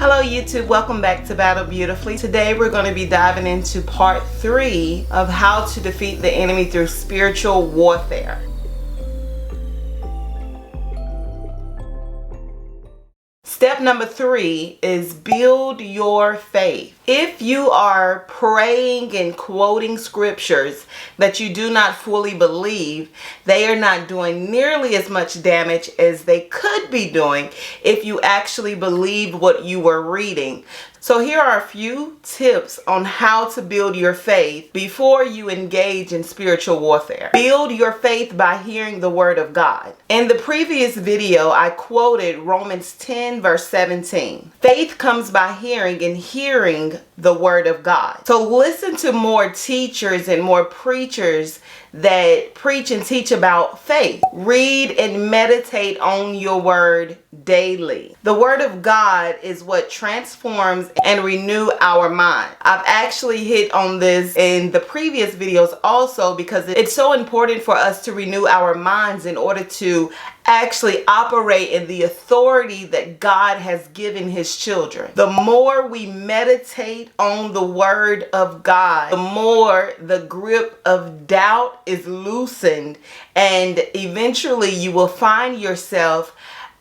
Hello YouTube, welcome back to Battle Beautifully. Today we're going to be diving into part 3 of how to defeat the enemy through spiritual warfare. Step number 3 is build your faith. If you are praying and quoting scriptures that you do not fully believe, they are not doing nearly as much damage as they could be doing if you actually believe what you were reading. So here are a few tips on how to build your faith before you engage in spiritual warfare. Build your faith by hearing the word of God. In the previous video, I quoted Romans 10 verse 17. Faith comes by hearing, and hearing the word of God. So listen to more teachers and more preachers that preach and teach about faith. Read and meditate on your word daily. The word of God is what transforms and renew our mind. I've actually hit on this in the previous videos also, because it's so important for us to renew our minds in order to actually operate in the authority that God has given his children. The more we meditate on the word of God, the more the grip of doubt is loosened, and eventually you will find yourself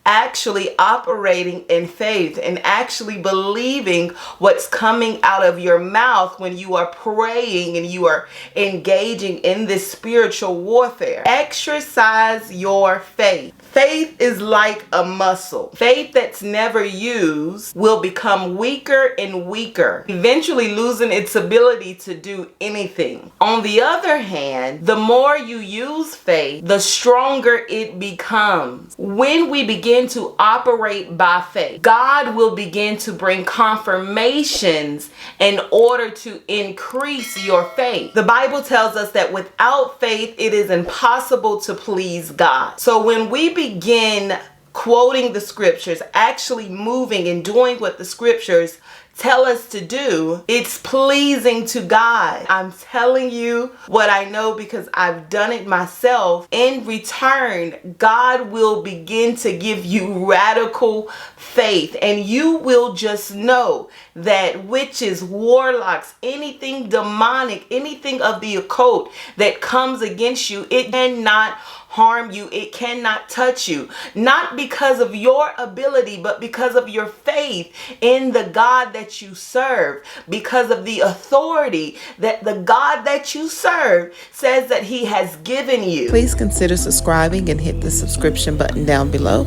actually operating in faith and actually believing what's coming out of your mouth when you are praying and you are engaging in this spiritual warfare. Exercise your faith. Faith is like a muscle. Faith that's never used will become weaker and weaker, eventually losing its ability to do anything. On the other hand, the more you use faith, the stronger it becomes. When we begin to operate by faith, God will begin to bring confirmations in order to increase your faith. The Bible tells us that without faith, it is impossible to please God. So when we begin quoting the scriptures, actually moving and doing what the scriptures tell us to do, it's pleasing to God. I'm telling you what I know because I've done it myself. In return, God will begin to give you radical faith, and you will just know that witches, warlocks, anything demonic, anything of the occult that comes against you, it cannot harm you, it cannot touch you. Not because of your ability, but because of your faith in the God that you serve, because of the authority that the God that you serve says that he has given you. Please consider subscribing and hit the subscription button down below.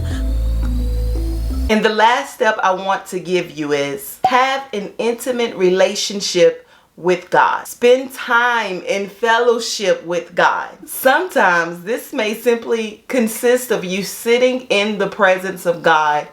And the last step I want to give you is have an intimate relationship with God. Spend time in fellowship with God. Sometimes this may simply consist of you sitting in the presence of God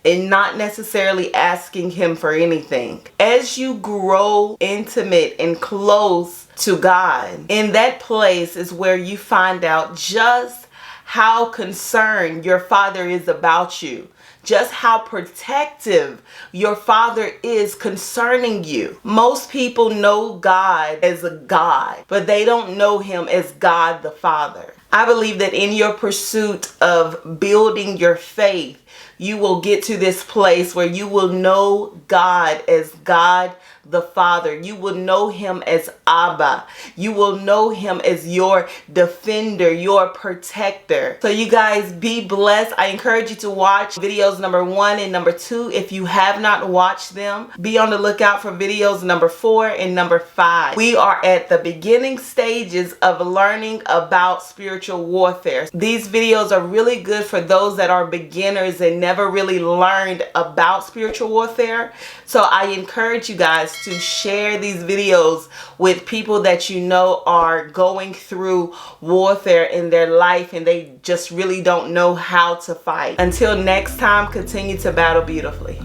and not necessarily asking him for anything. As you grow intimate and close to God, in that place is where you find out just how concerned your Father is about you. Just how protective your Father is concerning you. Most people know God as a God, but they don't know him as God the Father. I believe that in your pursuit of building your faith, you will get to this place where you will know God as God the Father. You will know him as Abba. You will know him as your defender, your protector. So you guys be blessed. I encourage you to watch videos number 1 and number 2 if you have not watched them. Be on the lookout for videos number 4 and number 5. We are at the beginning stages of learning about spiritual warfare. These videos are really good for those that are beginners and never really learned about spiritual warfare. So I encourage you guys to share these videos with people that you know are going through warfare in their life and they just really don't know how to fight. Until next time, continue to battle beautifully.